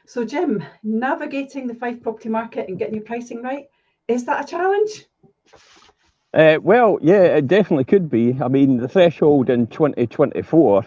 So, Jim, navigating the Fife property market and getting your pricing right, is that a challenge? Well, yeah, it definitely could be. I mean, the threshold in 2024.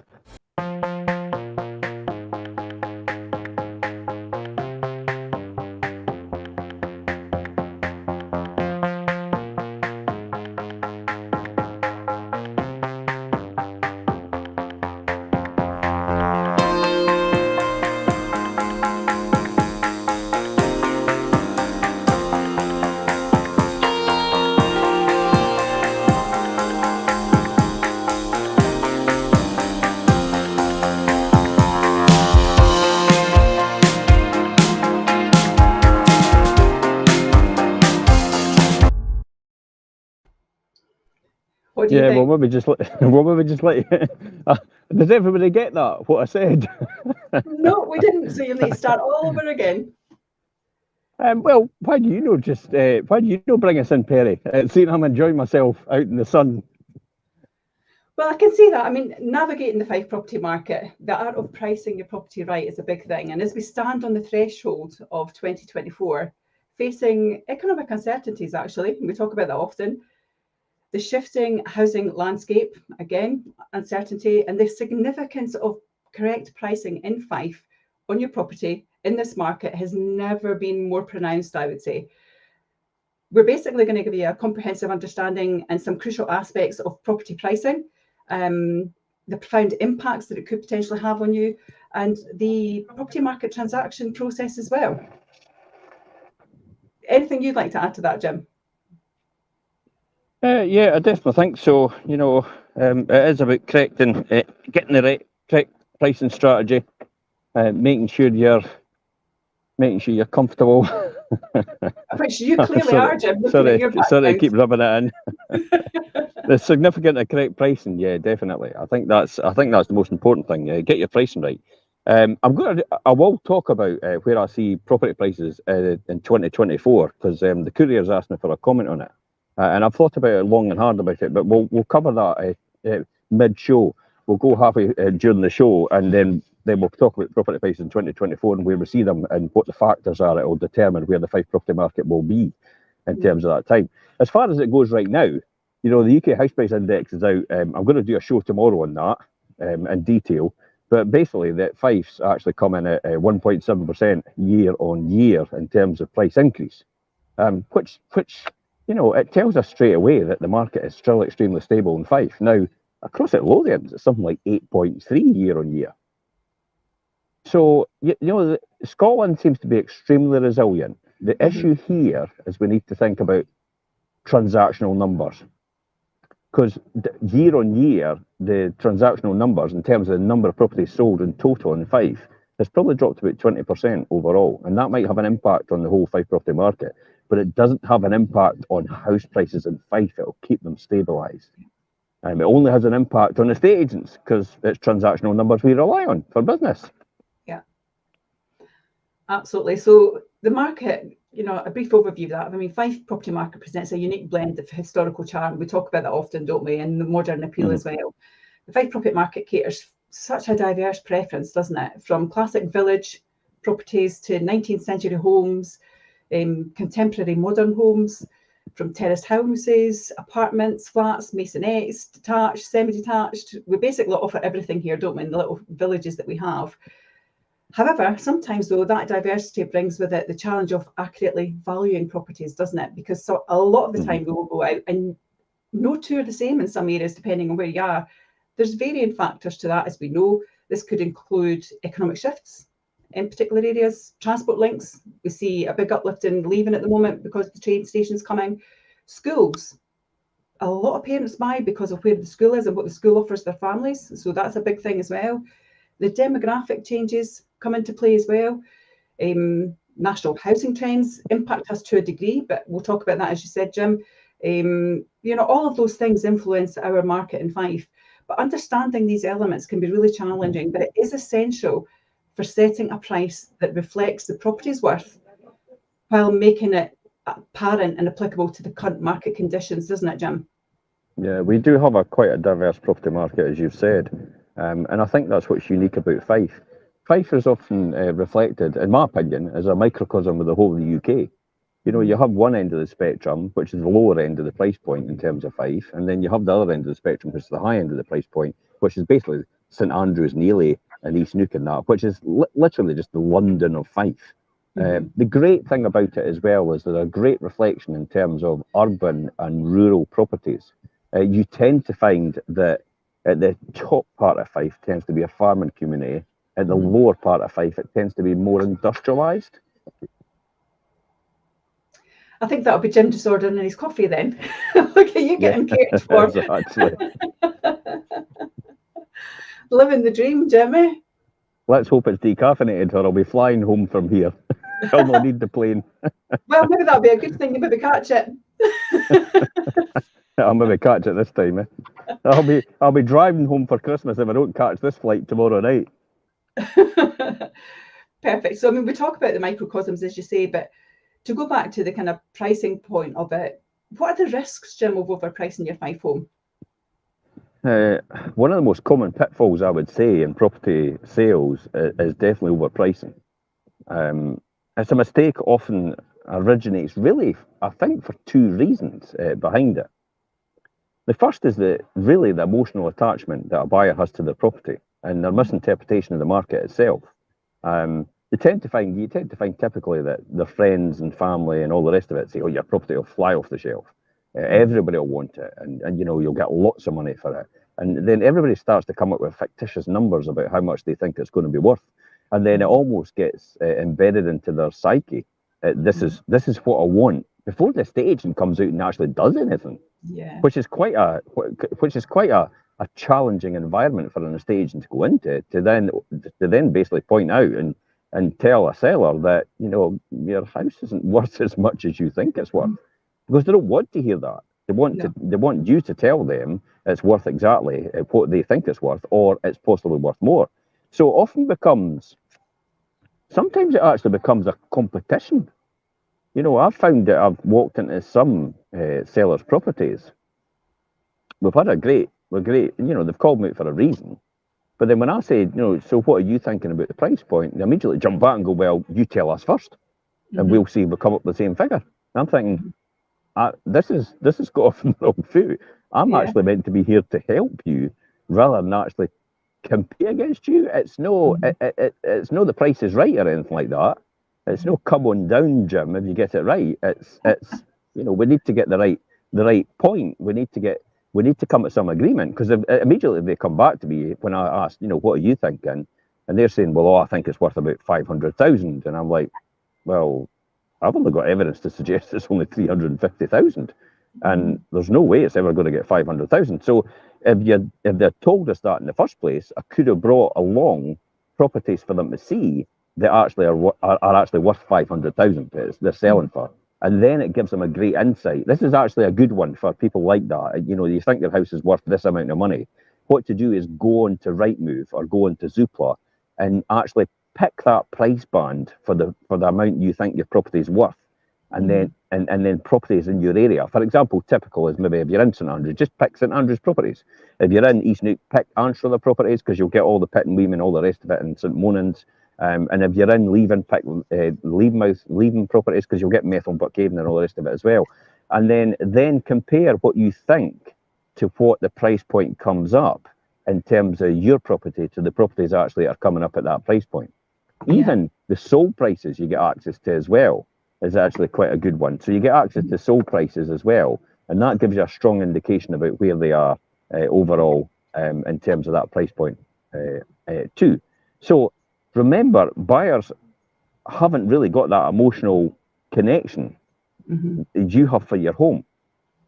What do you Yeah, well, think? maybe just let does everybody get that? What I said? No, we didn't. So you need to start all over again. Well, why do you know why do you know bring us in, Perry? Seeing I'm enjoying myself out in the sun. Well, I can see that. I mean, navigating the Fife property market, the art of pricing your property right is a big thing. And as we stand on the threshold of 2024, facing economic uncertainties, actually, and we talk about that often, the shifting housing landscape, again, uncertainty, and the significance of correct pricing in Fife on your property in this market has never been more pronounced, I would say. We're basically going to give you a comprehensive understanding and some crucial aspects of property pricing, the profound impacts that it could potentially have on you, and the property market transaction process as well. Anything you'd like to add to that, Jim? Yeah, I definitely think so. It is about getting the correct pricing strategy, making sure you're comfortable. Which you clearly are, Jim, looking at sorry, your sorry, I background. keep rubbing it in. The significant and correct pricing, yeah, definitely. I think that's the most important thing. Get your pricing right. I will talk about where I see property prices in 2024 because the courier's asked me for a comment on it, and I've thought about it long and hard about it. But we'll cover that mid-show. We'll go halfway during the show, and then we'll talk about property prices in 2024 and where we see them and what the factors are that will determine where the Fife property market will be in terms of that time. As far as it goes right now, the UK House Price Index is out. I'm going to do a show tomorrow on that in detail. But basically, that Fife's actually come in at 1.7% year on year in terms of price increase, which it tells us straight away that the market is still extremely stable in Fife. Now, across at Lothians, it's something like 8.3 year on year. So, Scotland seems to be extremely resilient. The issue here is we need to think about transactional numbers. Because year on year, the transactional numbers in terms of the number of properties sold in total in Fife has probably dropped about 20% overall. And that might have an impact on the whole Fife property market, but it doesn't have an impact on house prices in Fife. It'll keep them stabilised. It only has an impact on estate agents because it's transactional numbers we rely on for business. Yeah, absolutely. So the market, a brief overview of that. I mean, Fife property market presents a unique blend of historical charm. We talk about that often, don't we? And the modern appeal as well. The Fife property market caters such a diverse preference, doesn't it? From classic village properties to 19th century homes, contemporary modern homes, from terraced houses, apartments, flats, maisonettes, detached, semi-detached. We basically offer everything here, don't we, in the little villages that we have. However, sometimes, though, that diversity brings with it the challenge of accurately valuing properties, doesn't it? Because a lot of the time we will go out and no two are the same in some areas, depending on where you are. There's varying factors to that, as we know. This could include economic shifts in particular areas, transport links. We see a big uplift in leaving at the moment because the train station's coming. Schools. A lot of parents buy because of where the school is and what the school offers their families. So that's a big thing as well. The demographic changes come into play as well. National housing trends impact us to a degree, but we'll talk about that, as you said, Jim. All of those things influence our market in Fife. But understanding these elements can be really challenging, but it is essential for setting a price that reflects the property's worth while making it apparent and applicable to the current market conditions, doesn't it, Jim? Yeah, we do have quite a diverse property market, as you've said. And I think that's what's unique about Fife. Fife is often reflected, in my opinion, as a microcosm of the whole of the UK. You know, you have one end of the spectrum, which is the lower end of the price point in terms of Fife, and then you have the other end of the spectrum, which is the high end of the price point, which is basically St Andrews, Nearly, and East Neuk and that, which is literally just the London of Fife. The great thing about it as well is there's a great reflection in terms of urban and rural properties. You tend to find that at the top part of Fife tends to be a farming community. At the lower part of Fife, it tends to be more industrialised. I think that'll be Jim just ordering his coffee then. Look at you getting cared for. Actually. Living the dream, Jimmy. Let's hope it's decaffeinated or I'll be flying home from here. I'll not need the plane. Well, maybe that'll be a good thing. You maybe catch it. I'll maybe catch it this time. I'll be driving home for Christmas if I don't catch this flight tomorrow night. Perfect. So, I mean, we talk about the microcosms, as you say, but to go back to the kind of pricing point of it, what are the risks, Jim, of overpricing your Fife home? One of the most common pitfalls, I would say, in property sales is definitely overpricing. It's a mistake often originates really, I think, for two reasons behind it. The first is the emotional attachment that a buyer has to their property and their misinterpretation of the market itself. You tend to find typically that their friends and family and all the rest of it say, "Oh, your property will fly off the shelf. Everybody will want it, and you know you'll get lots of money for it." And then everybody starts to come up with fictitious numbers about how much they think it's going to be worth, and then it almost gets embedded into their psyche. This is what I want before the estate agent comes out and actually does anything. Yeah. Which is quite a challenging environment for an estate agent to go into, to then basically point out and tell a seller that, you know, your house isn't worth as much as you think it's worth, because they don't want to hear that. They want you to tell them it's worth exactly what they think it's worth, or it's possibly worth more. So sometimes it actually becomes a competition. You know, I've found that I've walked into some sellers' properties. We're great, you know, they've called me out for a reason. But then when I say, you know, so what are you thinking about the price point? They immediately jump back and go, well, you tell us first, and we'll see if we come up with the same figure. And I'm thinking, this has got off on the wrong foot. I'm actually meant to be here to help you rather than actually compete against you. It's no, it's no the price is right or anything like that. It's no come on down, Jim, if you get it right. It's you know, we need to get the right point. We need to come to some agreement, because immediately they come back to me when I ask, you know, what are you thinking? And they're saying, well, I think it's worth about 500,000. And I'm like, well, I've only got evidence to suggest it's only 350,000. And there's no way it's ever going to get 500,000. So if they told us that in the first place, I could have brought along properties for them to see that actually are actually worth 500,000 they're selling for. And then it gives them a great insight. This is actually a good one for people like that. You know, you think your house is worth this amount of money. What to do is go on to Rightmove or go on to Zoopla and actually pick that price band for the amount you think your property is worth. And then and then properties in your area. For example, typical is maybe if you're in St Andrews, just pick St Andrews properties. If you're in East Neuk, pick Anstruther properties, because you'll get all the Pitt and Weem and all the rest of it in St Monans. And if you're in Leven, pick Leven properties, because you'll get Methil, Buckhaven and all the rest of it as well. And then compare what you think to what the price point comes up in terms of your property to the properties actually are coming up at that price point. Even the sold prices you get access to as well is actually quite a good one. So you get access to sold prices as well, and that gives you a strong indication about where they are overall in terms of that price point too. So remember, buyers haven't really got that emotional connection you have for your home.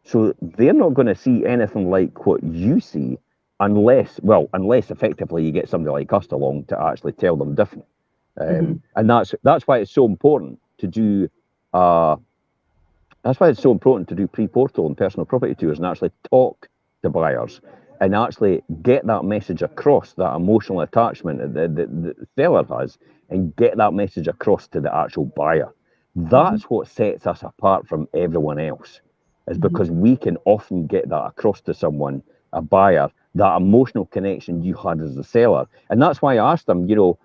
So they're not going to see anything like what you see unless effectively you get somebody like us along to actually tell them different. And that's why it's so important to do pre-portal and personal property tours and actually talk to buyers and actually get that message across, that emotional attachment that the seller has, and get that message across to the actual buyer. That's what sets us apart from everyone else, is because we can often get that across to someone, a buyer, that emotional connection you had as a seller. And that's why I asked them, you know,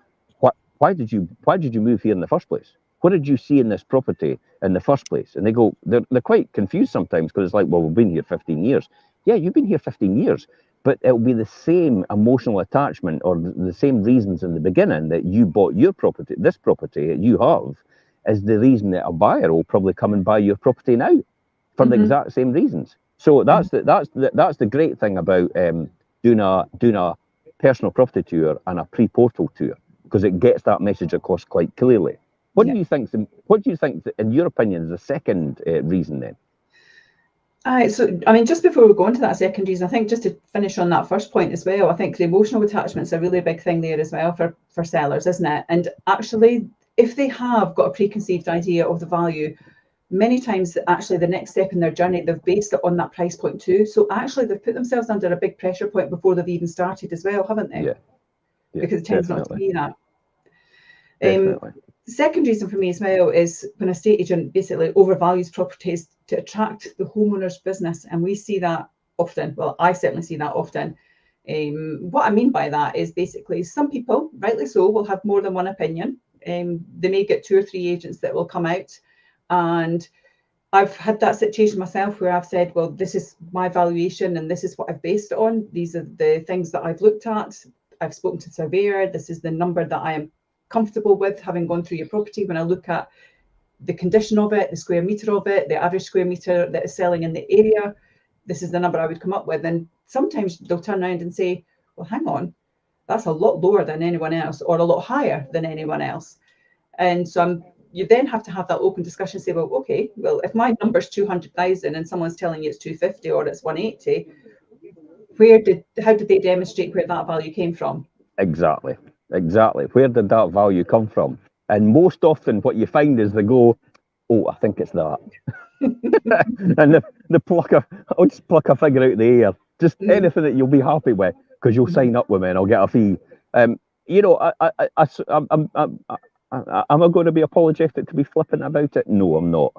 why did you move here in the first place? What did you see in this property in the first place? And they go, they're quite confused sometimes, because it's like, well, we've been here 15 years. Yeah, you've been here 15 years, but it'll be the same emotional attachment or the same reasons in the beginning that you bought your property, this property that you have, is the reason that a buyer will probably come and buy your property now for the exact same reasons. So that's the great thing about doing a personal property tour and a pre-portal tour, because it gets that message across quite clearly. What do you think? What do you think, in your opinion, is the second reason then? So, I mean, just before we go into that second reason, I think just to finish on that first point as well, I think the emotional attachment's a really big thing there as well for sellers, isn't it? And actually, if they have got a preconceived idea of the value, many times actually the next step in their journey, they've based it on that price point too. So actually they've put themselves under a big pressure point before they've even started as well, haven't they? Yeah. Because it tends not to be that. Definitely. The second reason for me as well is when a estate agent basically overvalues properties to attract the homeowner's business. And we see that often. Well, I certainly see that often. What I mean by that is basically some people, rightly so, will have more than one opinion. They may get 2 or 3 agents that will come out. And I've had that situation myself where I've said, well, this is my valuation and this is what I've based it on. These are the things that I've looked at. I've spoken to the surveyor. This is the number that I am comfortable with, having gone through your property. When I look at the condition of it, the square meter of it, the average square meter that is selling in the area, this is the number I would come up with. And sometimes they'll turn around and say, well, hang on, that's a lot lower than anyone else, or a lot higher than anyone else. And so you then have to have that open discussion, say, well, okay, well, if my number's 200,000 and someone's telling you it's 250 or it's 180, how did they demonstrate where that value came from? Exactly. Where did that value come from? And most often what you find is they go, oh, I think it's that. And I'll just pluck a figure out of the air, just anything that you'll be happy with, because you'll sign up with me and I'll get a fee. You know, am I going to be apologetic to be flippant about it? No, I'm not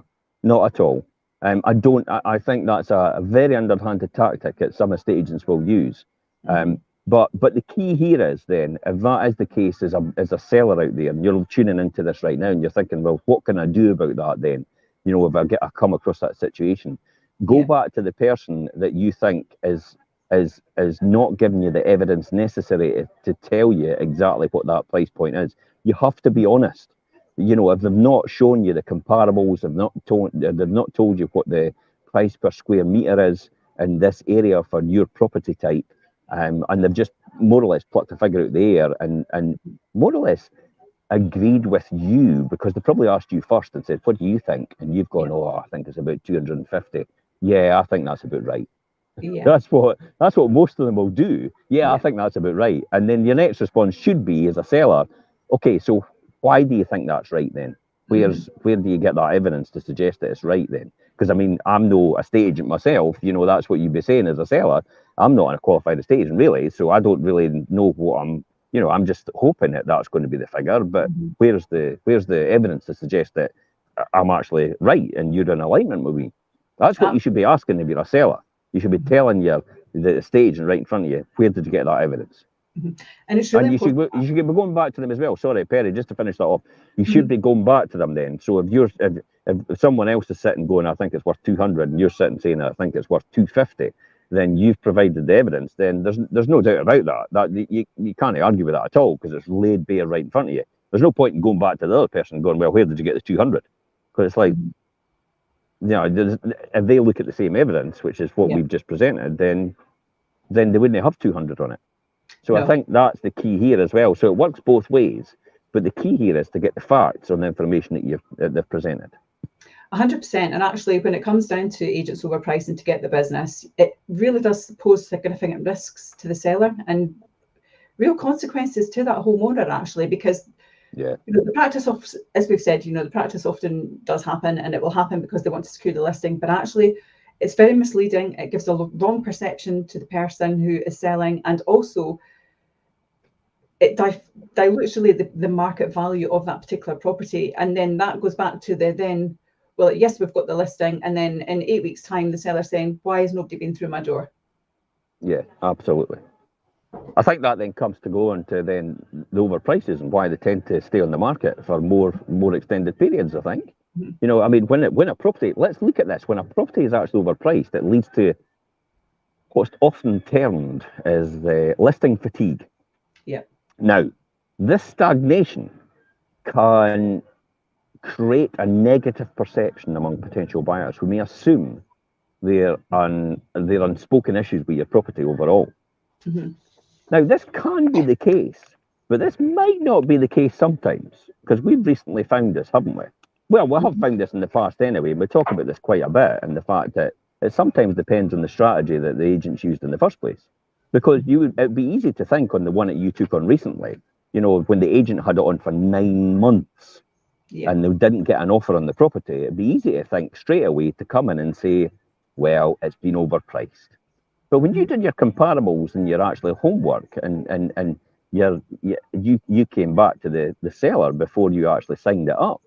at all. I think that's a very underhanded tactic that some estate agents will use. But the key here is then, if that is the case as a seller out there, and you're tuning into this right now and you're thinking, well, what can I do about that then? You know, if I come across that situation, go back to the person that you think is not giving you the evidence necessary to tell you exactly what that price point is. You have to be honest. You know, if they've not shown you the comparables, they've not told you what the price per square meter is in this area for your property type, and they've just more or less plucked a figure out of the air and more or less agreed with you, because they probably asked you first and said, what do you think? And you've gone, oh, I think it's about 250. Yeah, I think that's about right. Yeah. That's what most of them will do. Yeah, I think that's about right. And then your next response should be, as a seller, okay, so why do you think that's right then? Where do you get that evidence to suggest that it's right then? Because I mean, I'm no estate agent myself, you know, that's what you'd be saying as a seller. I'm not a qualified estate agent really, so I don't really know what I'm just hoping that that's going to be the figure, but where's the evidence to suggest that I'm actually right and you're in alignment with me? That's what you should be asking if you're a seller. You should be telling the estate agent right in front of you, where did you get that evidence? And it's really you should be going back to them as well. Sorry, Perry, just to finish that off. You should be going back to them then. So if someone else is sitting going, I think it's worth 200, and you're sitting saying, I think it's worth 250, then you've provided the evidence. Then there's no doubt about that. You can't argue with that at all, because it's laid bare right in front of you. There's no point in going back to the other person and going, well, where did you get the 200? Because it's like, you know, if they look at the same evidence, which is what we've just presented, then they wouldn't have 200 on it. So I think that's the key here as well. So it works both ways, but the key here is to get the facts on the information that they've presented. 100%. And actually, when it comes down to agents overpricing to get the business, it really does pose significant risks to the seller and real consequences to that homeowner, actually, because you know, the practice of, as we've said, you know, the practice often does happen, and it will happen because they want to secure the listing, but actually it's very misleading. It gives a wrong perception to the person who is selling, and also it dilutes really the market value of that particular property. And then that goes back to well, yes, we've got the listing, and then in 8 weeks' time, the seller's saying, why has nobody been through my door? Yeah, absolutely. I think that then comes to go on to then the overprices and why they tend to stay on the market for more extended periods, I think. Mhm. You know, I mean, when a property, let's look at this, when a property is actually overpriced, it leads to what's often termed as the listing fatigue. Yeah. Now, this stagnation can create a negative perception among potential buyers who may assume their unspoken issues with your property overall. Mhm. Now, this can be the case, but this might not be the case sometimes, because we've recently found this, haven't we? Well, we have Mhm. found this in the past anyway, and we talk about this quite a bit, and the fact that it sometimes depends on the strategy that the agents used in the first place. Because it'd be easy to think on the one that you took on recently, you know, when the agent had it on for 9 months Yeah. and they didn't get an offer on the property, it'd be easy to think straight away to come in and say, well, it's been overpriced. But when you Mhm. did your comparables and your actual homework and you came back to the seller before you actually signed it up,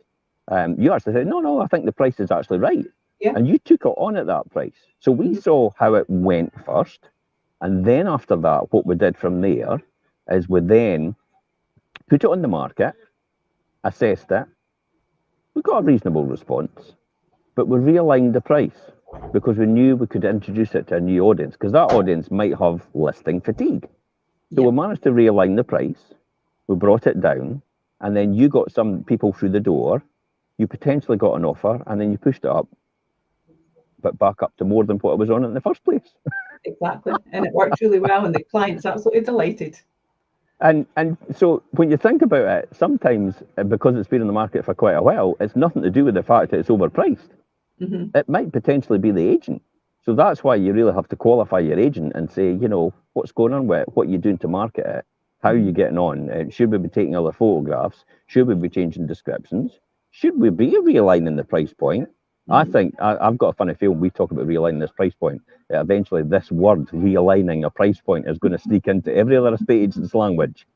you actually said, no, I think the price is actually right. Yeah. And you took it on at that price. So we Mhm. saw how it went first. And then after that, what we did from there is we then put it on the market, assessed it, we got a reasonable response, but we realigned the price because we knew we could introduce it to a new audience because that audience might have listing fatigue. So Yeah. we managed to realign the price, we brought it down, and then you got some people through the door, you potentially got an offer, and then you pushed it up, but back up to more than what it was on in the first place. Exactly. And it worked really well, and the client's absolutely delighted. And so when you think about it, sometimes because it's been in the market for quite a while, it's nothing to do with the fact that it's overpriced. Mhm. It might potentially be the agent. So that's why you really have to qualify your agent and say, you know, what's going on with it? What are you doing to market it? How are you Mhm. getting on? Should we be taking other photographs? Should we be changing descriptions? Should we be realigning the price point? I Mhm. think I've got a funny feeling we talk about realigning this price point. Eventually, this word realigning a price point is going to sneak into every other estate agent's language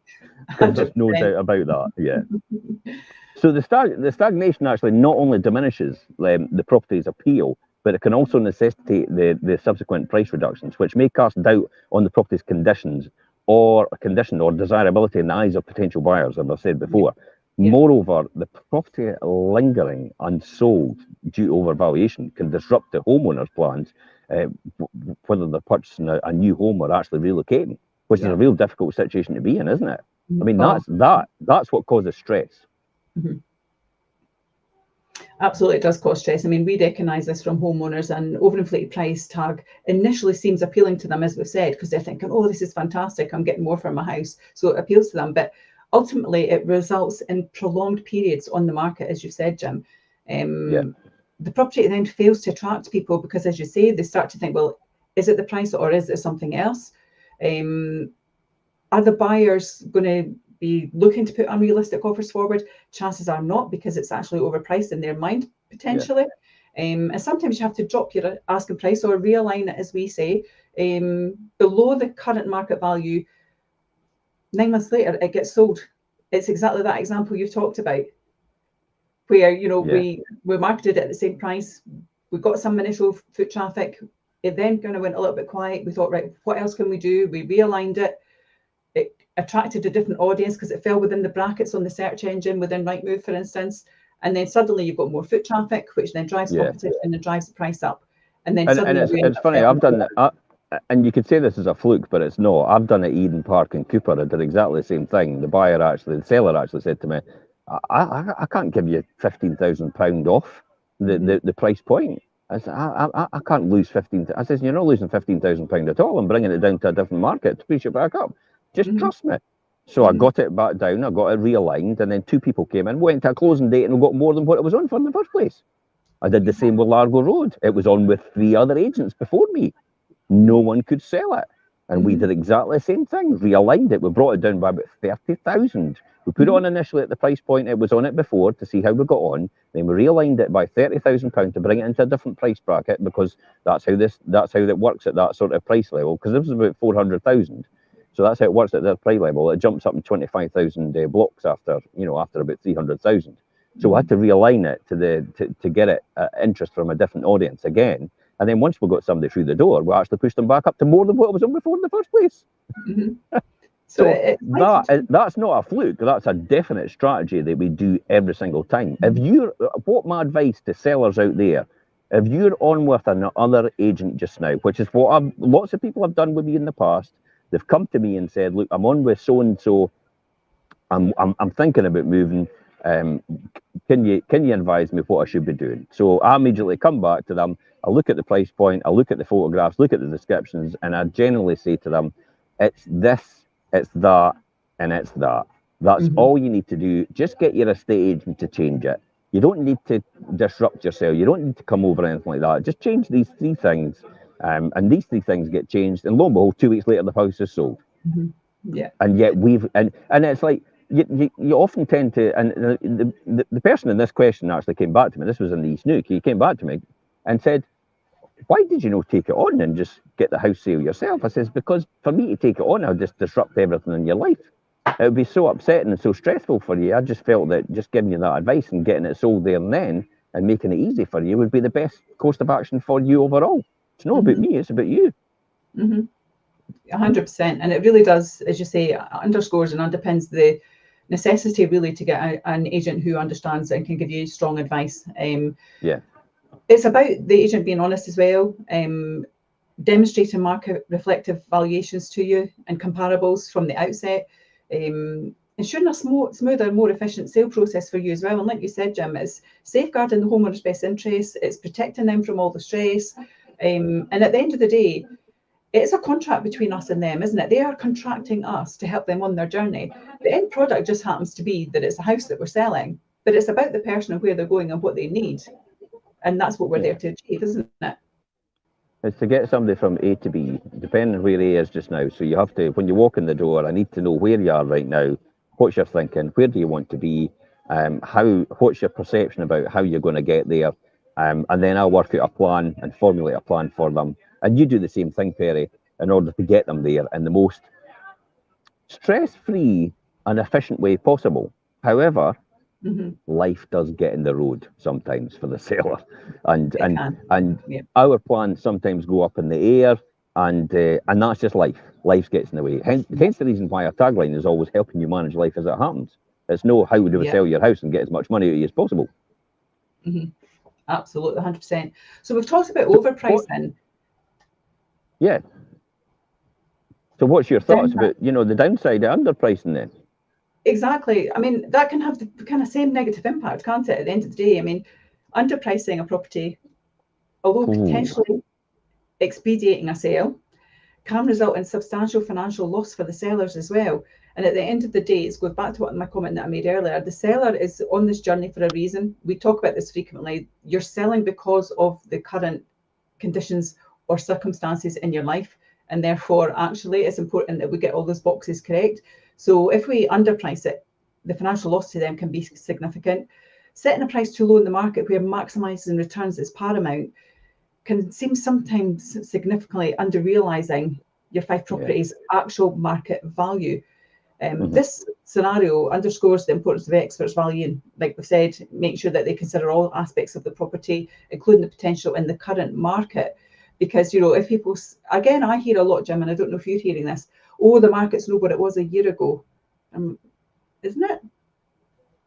because there's no 100%. doubt about that. Yeah. So the stagnation actually not only diminishes the property's appeal, but it can also necessitate the subsequent price reductions, which may cast doubt on the property's condition or desirability in the eyes of potential buyers, as I've said Yeah. before. Yeah. Moreover, the property lingering unsold due to overvaluation can disrupt the homeowner's plans, uh, whether they're purchasing a new home or actually relocating, which is Yeah. a real difficult situation to be in, isn't it? I mean, Oh, that's what causes stress. mhm. Absolutely, it does cause stress. I mean, we recognise this from homeowners, and overinflated price tag initially seems appealing to them, as we've said, because they're thinking, oh, this is fantastic, I'm getting more for my house. So it appeals to them. But ultimately, it results in prolonged periods on the market, as you said, Jim. Yeah. The property then fails to attract people because, as you say, they start to think, well, is it the price or is it something else? Are the buyers going to be looking to put unrealistic offers forward? Chances are not, because it's actually overpriced in their mind, Yeah. potentially. And sometimes you have to drop your asking price or realign it, as we say, below the current market value. 9 months later, it gets sold. It's exactly that example you've talked about, where Yeah. we marketed it at the same price. We got some initial foot traffic. It then kind of went a little bit quiet. We thought, right, what else can we do? We realigned it. It attracted a different audience because it fell within the brackets on the search engine within Rightmove, for instance. And then suddenly you've got more foot traffic, which then drives Yeah. competition and drives the price up. And then And suddenly it's you end it's up funny. selling I've done more. that, and you could say this is a fluke, but it's not. I've done it at Eden Park in Cooper. I did exactly the same thing. The seller actually said to me, "I can't give you £15,000 off Mhm. the price point." I said, I can't lose 15. I says, you're not losing £15,000 at all. I'm bringing it down to a different market to push it back up. Just Mhm. trust me. So I Mhm. got it back down. I got it realigned, and then two people came in, went to a closing date, and got more than what it was on for in the first place. I did the same with Largo Road. It was on with 3 other agents before me. No one could sell it. And we Mhm. did exactly the same thing, realigned it. We brought it down by about 30,000. We put it Mhm. on initially at the price point it was on it before to see how we got on. Then we realigned it by £30,000 to bring it into a different price bracket because that's how it works at that sort of price level. Because this was about 400,000. So that's how it works at that price level. It jumps up in 25,000 blocks after about 300,000. So I had Mhm. to realign it to get it interest from a different audience again. And then once we got somebody through the door, we actually pushed them back up to more than what it was on before in the first place. Mm-hmm. So that's not a fluke. That's a definite strategy that we do every single time. What my advice to sellers out there, if you're on with another agent just now, which is what lots of people have done with me in the past, they've come to me and said, look, I'm on with so and so. I'm thinking about moving. Can you advise me what I should be doing? So I immediately come back to them. I look at the price point. I look at the photographs. Look at the descriptions, and I generally say to them, it's this, it's that, and it's that. That's all you need to do. Just get your estate agent to change it. You don't need to disrupt yourself. You don't need to come over anything like that. Just change these three things, and these three things get changed. And lo and behold, 2 weeks later, the house is sold. Yeah. And yet and it's like you often tend to, and the person in this question actually came back to me. This was in the East Nuke. He came back to me and said, why did you not take it on and just get the house sale yourself? I says, because for me to take it on, I would just disrupt everything in your life. It would be so upsetting and so stressful for you. I just felt that just giving you that advice and getting it sold there and then and making it easy for you would be the best course of action for you overall. It's not about me, it's about you. 100%. And it really does, as you say, underscores and underpins the necessity really to get an agent who understands and can give you strong advice. It's about the agent being honest as well, demonstrating market reflective valuations to you and comparables from the outset, ensuring a smoother, more efficient sale process for you as well. And like you said, Jim, it's safeguarding the homeowner's best interests, it's protecting them from all the stress. And at the end of the day, it's a contract between us and them, isn't it? They are contracting us to help them on their journey. The end product just happens to be that it's a house that we're selling, but it's about the person and where they're going and what they need. And that's what we're there to achieve, isn't it? It's to get somebody from A to B, depending on where he is just now. So you have to, when you walk in the door, I need to know where you are right now, what you're thinking, where do you want to be, what's your perception about how you're going to get there, and then I'll work out a plan and formulate a plan for them. And you do the same thing, Perry, in order to get them there in the most stress-free and efficient way possible. However, life does get in the road sometimes for the seller, and our plans sometimes go up in the air, and that's just life. Life gets in the way. Hence the reason why our tagline is always helping you manage life as it happens. It's no how do we sell your house and get as much money out of you as possible. Absolutely, 100%. So we've talked about overpricing. Yeah. So what's your thoughts about, the downside of underpricing then? Exactly. I mean, that can have the kind of same negative impact, can't it? At the end of the day, I mean, underpricing a property, although potentially expediting a sale, can result in substantial financial loss for the sellers as well. And at the end of the day, it goes back to my comment that I made earlier. The seller is on this journey for a reason. We talk about this frequently. You're selling because of the current conditions or circumstances in your life. And therefore, actually, it's important that we get all those boxes correct. So if we underprice it, the financial loss to them can be significant. Setting a price too low in the market where maximising returns is paramount can seem sometimes significantly under realising your Fife property's actual market value. This scenario underscores the importance of experts valuing, like we've said, make sure that they consider all aspects of the property, including the potential in the current market. Because, if people, again, I hear a lot, Jim, and I don't know if you're hearing this, the market's not what it was a year ago. Isn't it?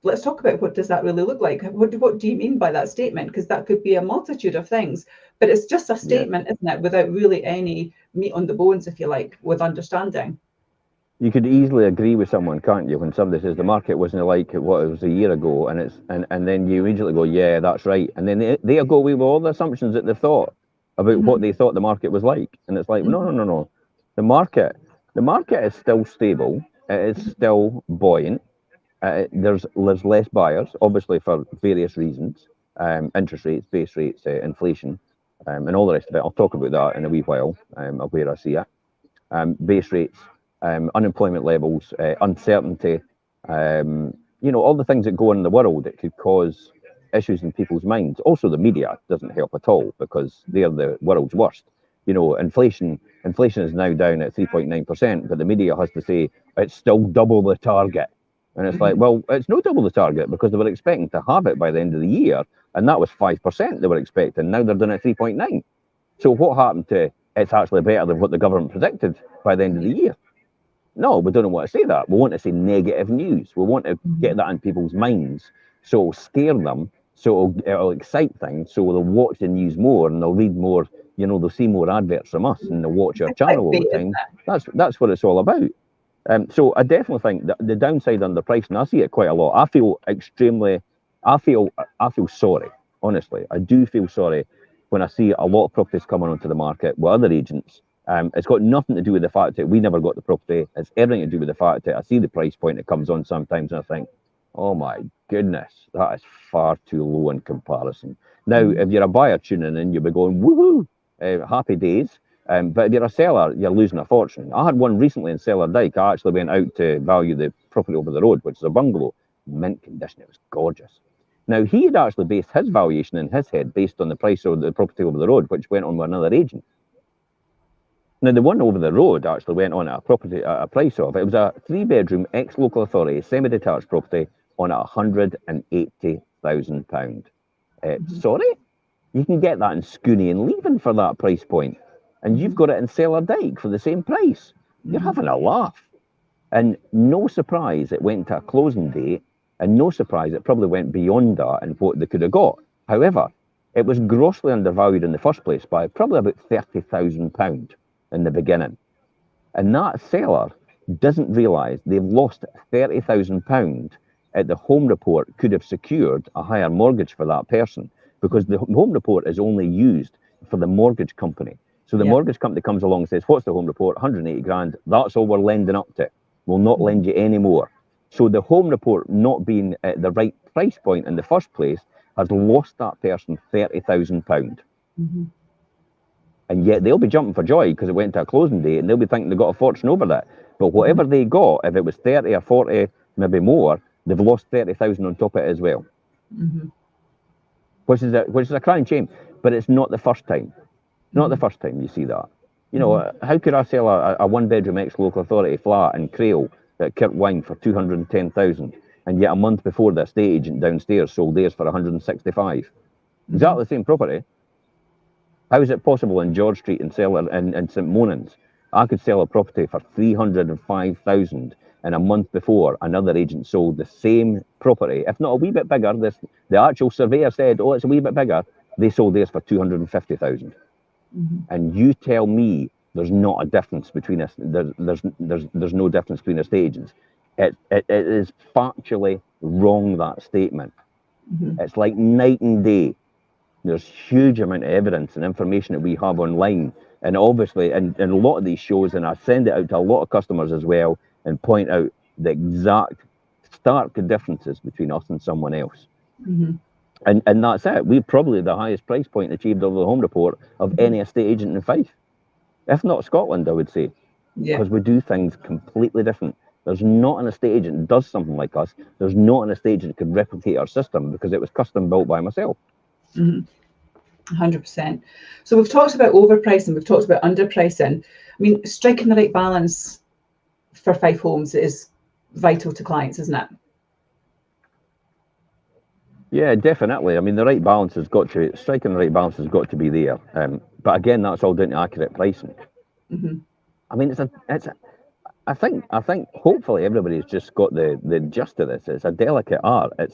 Let's talk about what does that really look like? What do you mean by that statement? Because that could be a multitude of things, but it's just a statement, isn't it? Without really any meat on the bones, if you like, with understanding. You could easily agree with someone, can't you, when somebody says the market wasn't like what it was a year ago, and then you immediately go, yeah, that's right. And then they go away with all the assumptions that they thought about what they thought the market was like. And it's like, no. The market is still stable. It is still buoyant. There's less buyers, obviously for various reasons, interest rates, base rates, inflation, and all the rest of it. I'll talk about that in a wee while, of where I see it. Base rates, unemployment levels, uncertainty, all the things that go on in the world that could cause issues in people's minds. Also, the media doesn't help at all because they're the world's worst. Inflation is now down at 3.9%, but the media has to say it's still double the target. And it's like, well, it's not double the target because they were expecting to have it by the end of the year, and that was 5% they were expecting. Now they're doing it at 3.9. So what happened to it's actually better than what the government predicted by the end of the year? No, we don't want to say that. We want to say negative news. We want to get that in people's minds, so it'll scare them, so it'll excite things, so they'll watch the news more and they'll read more. They'll see more adverts from us and they'll watch our channel all the time. That's what it's all about. So I definitely think that the downside underpricing, I see it quite a lot. I feel sorry, honestly. I do feel sorry when I see a lot of properties coming onto the market with other agents. It's got nothing to do with the fact that we never got the property. It's everything to do with the fact that I see the price point that comes on sometimes and I think, oh my goodness, that is far too low in comparison. Now, if you're a buyer tuning in, you'll be going, woohoo, happy days. But if you're a seller, you're losing a fortune. I had one recently in Cellar Dyke. I actually went out to value the property over the road, which is a bungalow, mint condition. It was gorgeous. Now, he had actually based his valuation in his head based on the price of the property over the road, which went on with another agent. Now, the one over the road actually went on at a price of, it was a 3-bedroom ex-local authority semi-detached property on at £180,000. Sorry? You can get that in Scooney and Leven for that price point. And you've got it in Cellar Dyke for the same price. You're having a laugh. And no surprise it went to a closing date, and no surprise it probably went beyond that and what they could have got. However, it was grossly undervalued in the first place by probably about £30,000 in the beginning. And that seller doesn't realise they've lost £30,000 at the home report could have secured a higher mortgage for that person, because the home report is only used for the mortgage company. So the mortgage company comes along and says, what's the home report? 180 grand. That's all we're lending up to. We'll not lend you any more. So the home report not being at the right price point in the first place has lost that person £30,000. And yet they'll be jumping for joy because it went to a closing date and they'll be thinking they got a fortune over that. But whatever they got, if it was 30 or 40, maybe more, they've lost 30,000 on top of it as well. Which is a crying shame. But it's not the first time. Not the first time you see that. How could I sell a 1-bedroom ex-local authority flat in Crail at Kirkwine for 210,000, and yet a month before the estate agent downstairs sold theirs for 165? Exactly the same property. How is it possible in George Street in St Monans, I could sell a property for 305,000, and a month before another agent sold the same property, if not a wee bit bigger? The actual surveyor said, oh, it's a wee bit bigger. They sold theirs for 250,000. And you tell me there's not a difference between us. There's no difference between estate agents. It is factually wrong, that statement. It's like night and day. There's huge amount of evidence and information that we have online, and obviously in a lot of these shows, and I send it out to a lot of customers as well and point out the exact stark differences between us and someone else. And that's it. We're probably the highest price point achieved over the home report of any estate agent in Fife, if not Scotland, I would say, because we do things completely different. There's not an estate agent that does something like us. There's not an estate agent that could replicate our system, because it was custom built by myself. 100%. So we've talked about overpricing, we've talked about underpricing. I mean, striking the right balance for Fife Homes is vital to clients, isn't it? Yeah, definitely. I mean, striking the right balance has got to be there. But again, that's all down to accurate pricing. I mean, I think hopefully everybody's just got the gist of this. It's a delicate art. It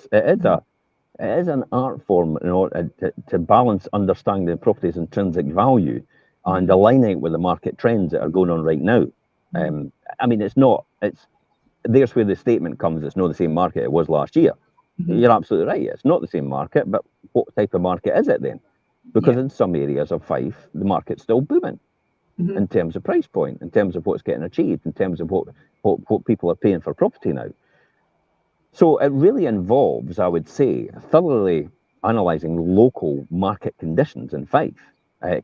is an art form in order to balance understanding the property's intrinsic value and aligning it with the market trends that are going on right now. I mean, there's where the statement comes, it's not the same market it was last year. You're absolutely right. It's not the same market, but what type of market is it then? Because in some areas of Fife, the market's still booming in terms of price point, in terms of what's getting achieved, in terms of what people are paying for property now. So it really involves, I would say, thoroughly analysing local market conditions in Fife,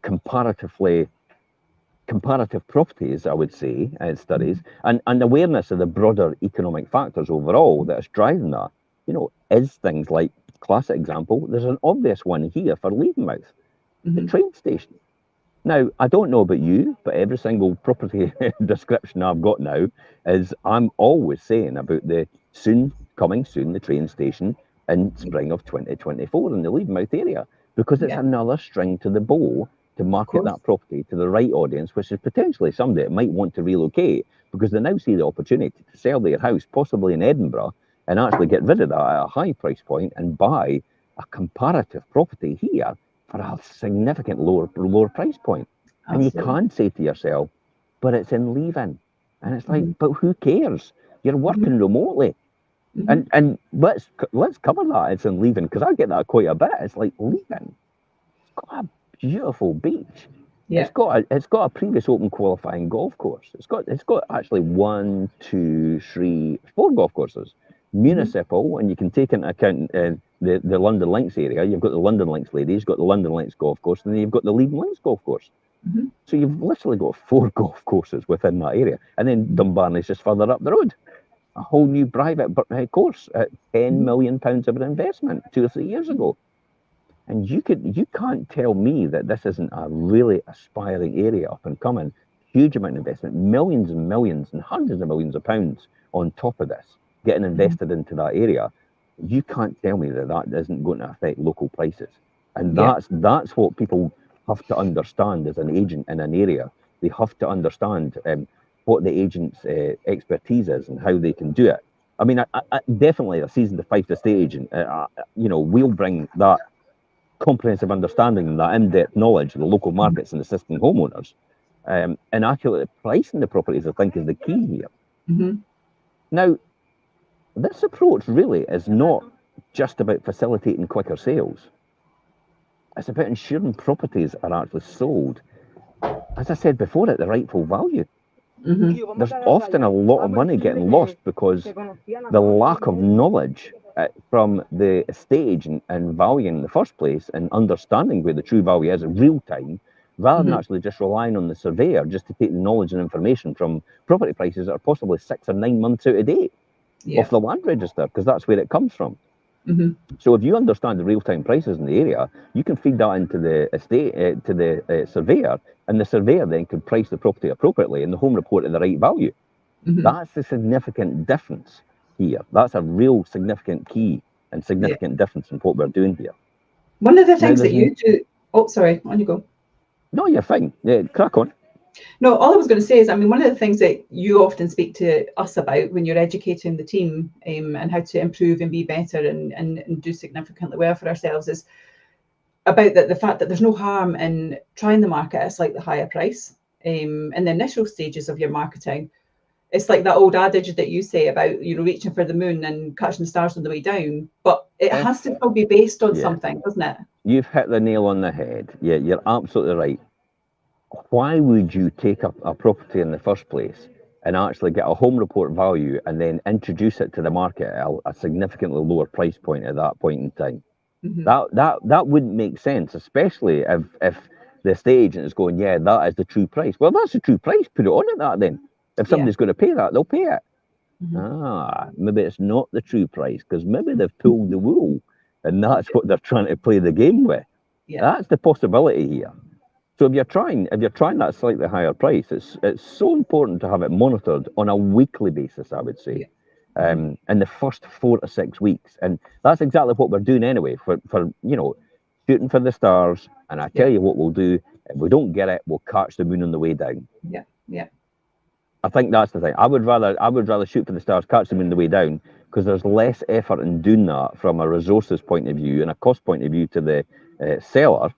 comparative properties, I would say, studies, and awareness of the broader economic factors overall that is driving that. Is things like, classic example, there's an obvious one here for Levenmouth, the train station. Now, I don't know about you, but every single property description I've got now is I'm always saying about the coming soon, the train station in spring of 2024 in the Levenmouth area, because it's another string to the bow to market that property to the right audience, which is potentially somebody that might want to relocate because they now see the opportunity to sell their house, possibly in Edinburgh, and actually get rid of that at a high price point and buy a comparative property here for a significant lower price point. And you can't say to yourself, but it's in leave-in. And it's like, but who cares? You're working remotely. And let's cover that. It's in leave-in, because I get that quite a bit. It's like, leave-in, it's got a beautiful beach. Yeah. It's got a previous open qualifying golf course. It's got actually 1, 2, 3, 4 golf courses. Municipal, and you can take into account the London Links area. You've got the London Links Ladies, you've got the London Links golf course, and then you've got the Leiden Links golf course. So you've literally got 4 golf courses within that area. And then Dunbarton's just further up the road. A whole new private course at £10 million of an investment 2 or 3 years ago. And you can't tell me that this isn't a really aspiring area, up and coming, huge amount of investment, millions and millions and hundreds of millions of pounds on top of this, getting invested into that area. You can't tell me that isn't going to affect local prices. And that's what people have to understand as an agent in an area. They have to understand what the agent's expertise is and how they can do it. I mean, I definitely, a seasoned Fife estate agent, we'll bring that comprehensive understanding and that in-depth knowledge of the local markets and assisting homeowners, and accurately pricing the properties, I think, is the key here. Now, this approach really is not just about facilitating quicker sales. It's about ensuring properties are actually sold, as I said before, at the rightful value. There's often a lot of money getting lost because the lack of knowledge from the estate agent and valuing in the first place and understanding where the true value is in real time, rather than actually just relying on the surveyor just to take the knowledge and information from property prices that are possibly 6 or 9 months out of date off the land register, because that's where it comes from. So if you understand the real-time prices in the area, you can feed that into the estate to the surveyor, and the surveyor then can price the property appropriately and the home report at the right value. That's a significant difference here. That's a real significant key and significant difference in what we're doing here. One of the things that you do... Oh, sorry, on you go. No, you're fine. Yeah, crack on. No, all I was going to say is, I mean, one of the things that you often speak to us about when you're educating the team and how to improve and be better and do significantly well for ourselves is about the fact that there's no harm in trying the market at a slightly higher price in the initial stages of your marketing. It's like that old adage that you say about, reaching for the moon and catching the stars on the way down, but it has to still be based on something, doesn't it? You've hit the nail on the head. Yeah, you're absolutely right. Why would you take a property in the first place and actually get a home report value and then introduce it to the market at a significantly lower price point at that point in time? That wouldn't make sense, especially if the estate agent is going, yeah, that is the true price. Well, that's the true price. Put it on at that then. If somebody's going to pay that, they'll pay it. Maybe it's not the true price, because maybe they've pulled the wool and that's what they're trying to play the game with. That's the possibility here. So if you're trying that slightly higher price, it's so important to have it monitored on a weekly basis, I would say, in the first 4 to 6 weeks. And that's exactly what we're doing anyway, for shooting for the stars. And I tell you what we'll do, if we don't get it, we'll catch the moon on the way down. I think that's the thing. I would rather shoot for the stars, catch the moon on the way down, because there's less effort in doing that from a resources point of view and a cost point of view to the seller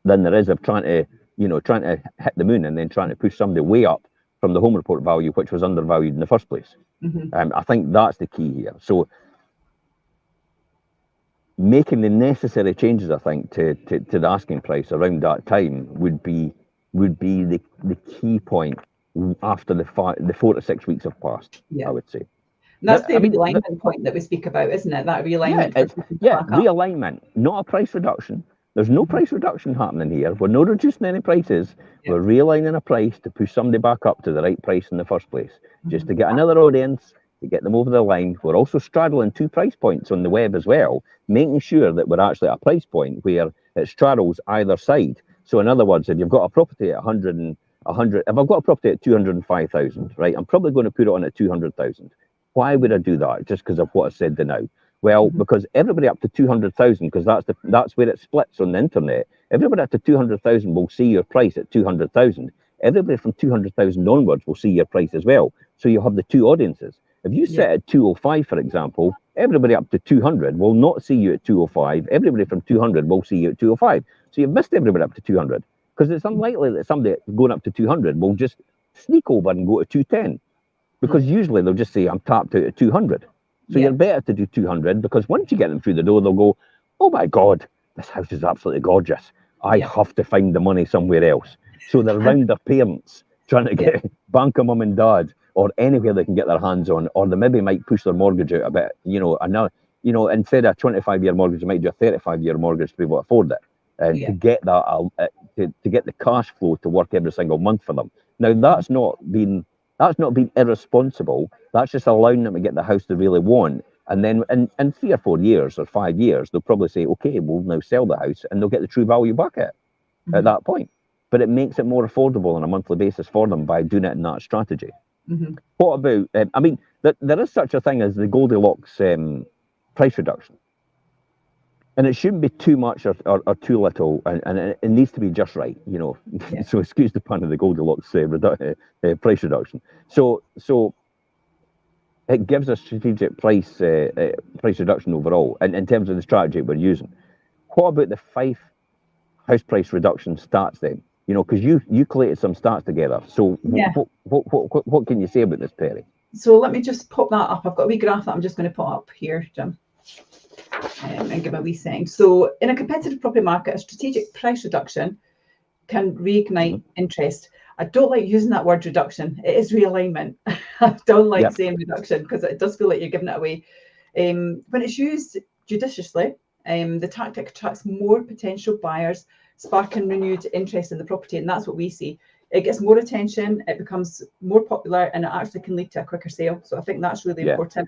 than there is of trying to hit the moon and then trying to push somebody way up from the home report value, which was undervalued in the first place. I think that's the key here. So making the necessary changes, I think, to the asking price around that time would be the key point after the 4 to 6 weeks have passed, I would say. And that's the realignment point that we speak about, isn't it? That realignment. Realignment, not a price reduction. There's no price reduction happening here. We're not reducing any prices. We're realigning a price to push somebody back up to the right price in the first place, just to get another audience, to get them over the line. We're also straddling 2 price points on the web as well, making sure that we're actually at a price point where it straddles either side. So in other words, if you've got a property at 100, if I've got a property at 205,000, right, I'm probably going to put it on at 200,000. Why would I do that? Just because of what I said now. Well, because everybody up to 200,000, because that's where it splits on the internet. Everybody up to 200,000 will see your price at 200,000. Everybody from 200,000 onwards will see your price as well. So you have the two audiences. If you set at 205, for example, everybody up to 200 will not see you at 205. Everybody from 200 will see you at 205. So you've missed everybody up to 200, because it's unlikely that somebody going up to 200 will just sneak over and go to 210, because usually they'll just say, I'm tapped out at 200. So you're better to do 200, because once you get them through the door, they'll go, oh my God, this house is absolutely gorgeous. I have to find the money somewhere else. So they're around their parents trying to get bank of mum and dad, or anywhere they can get their hands on, or they maybe might push their mortgage out a bit, another, instead of a 25-year mortgage, they might do a 35-year mortgage to be able to afford it, and to get that, to get the cash flow to work every single month for them. Now, that's not being irresponsible. That's just allowing them to get the house they really want. And then in 3 or 4 years or 5 years, they'll probably say, okay, we'll now sell the house, and they'll get the true value back at that point. But it makes it more affordable on a monthly basis for them by doing it in that strategy. What about, there is such a thing as the Goldilocks price reduction. And it shouldn't be too much or too little, and it needs to be just right, So excuse the pun of the Goldilocks price reduction. So it gives a strategic price reduction overall, and in terms of the strategy we're using. What about the Fife house price reduction stats then? Because you collated some stats together. So what can you say about this, Perry? So let me just pop that up. I've got a wee graph that I'm just going to put up here, Jim, and give a wee thing. So in a competitive property market, a strategic price reduction can reignite interest. I don't like using that word reduction. It is realignment. I don't like saying reduction, because it does feel like you're giving it away. When it's used judiciously, the tactic attracts more potential buyers, sparking renewed interest in the property, and that's what we see. It gets more attention, it becomes more popular, and it actually can lead to a quicker sale. So I think that's really important.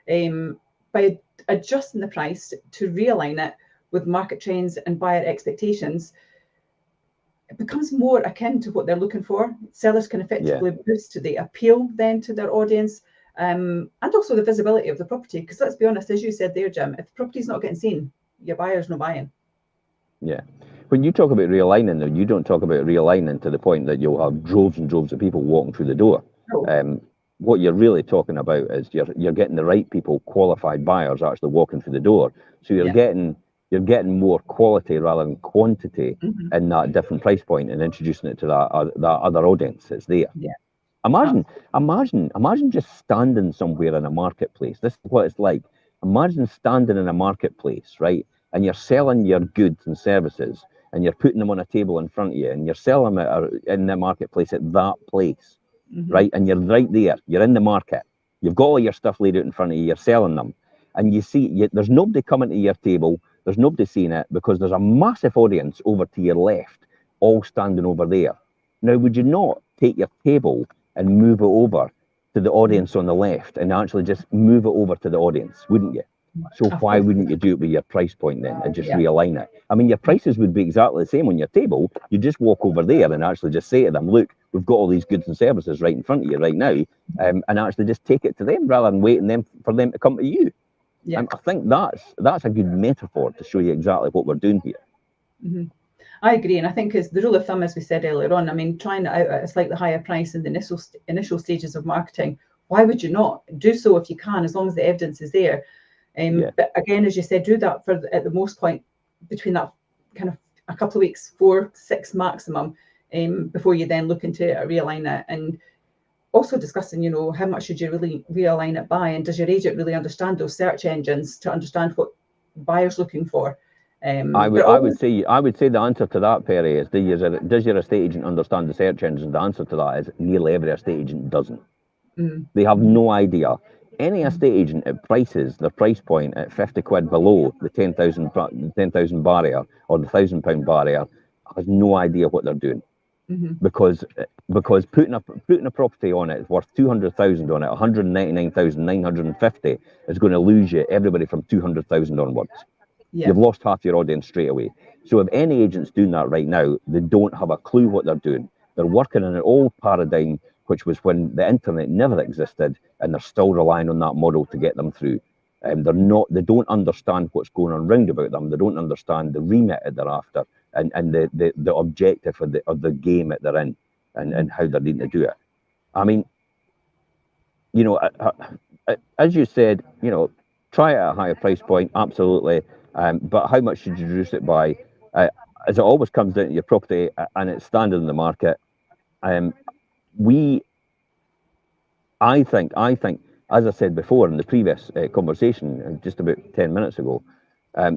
By adjusting the price to realign it with market trends and buyer expectations, it becomes more akin to what they're looking for. Sellers can effectively boost the appeal then to their audience, and also the visibility of the property. Because let's be honest, as you said there, Jim, if the property's not getting seen, your buyer's not buying. Yeah. When you talk about realigning, though, you don't talk about realigning to the point that you'll have droves and droves of people walking through the door. What you're really talking about is you're getting the right people, qualified buyers, actually walking through the door. So you're getting more quality rather than quantity in that different price point, and introducing it to that other audience that's there. Imagine just standing somewhere in a marketplace. This is what it's like. Imagine standing in a marketplace, right? And you're selling your goods and services, and you're putting them on a table in front of you, and you're selling them in the marketplace at that place, right? And you're right there. You're in the market. You've got all your stuff laid out in front of you. You're selling them, and you see there's nobody coming to your table. There's nobody seeing it, because there's a massive audience over to your left, all standing over there. Now, would you not take your table and move it over to the audience on the left, and actually just move it over to the audience, wouldn't you? So why wouldn't you do it with your price point then, and just realign it? I mean, your prices would be exactly the same on your table. You just walk over there and actually just say to them, look, we've got all these goods and services right in front of you right now, and actually just take it to them rather than waiting for them to come to you. I think that's a good metaphor to show you exactly what we're doing here. I agree, and I think it's the rule of thumb, as we said earlier on. I mean, trying it out at a slightly higher price in the initial stages of marketing. Why would you not do so if you can, as long as the evidence is there? But again, as you said, do that at the most point between that kind of a couple of weeks, 4 to 6 maximum, before you then look into realign it. And also discussing, how much should you really realign it by, and does your agent really understand those search engines to understand what buyers looking for? I would say the answer to that, Perry, is does your estate agent understand the search engines? The answer to that is nearly every estate agent doesn't. They have no idea. Any estate agent at prices their price point at 50 quid below the 10,000 barrier or the £1,000 barrier has no idea what they're doing. Because putting a property on it worth 200,000 on it, 199,950 is going to lose you everybody from 200,000 onwards. You've lost half your audience straight away. So if any agent's doing that right now, they don't have a clue what they're doing. They're working in an old paradigm, which was when the internet never existed, and they're still relying on that model to get them through. They don't understand what's going on round about them. They don't understand the remit that they're after. and the objective of the game that they're in, and how they're needing to do it. I mean, you know, as you said, you know, try it at a higher price point, absolutely. But how much should you reduce it by? As it always comes down to your property and its standard in the market. I think, as I said before in the previous conversation, just about 10 minutes ago,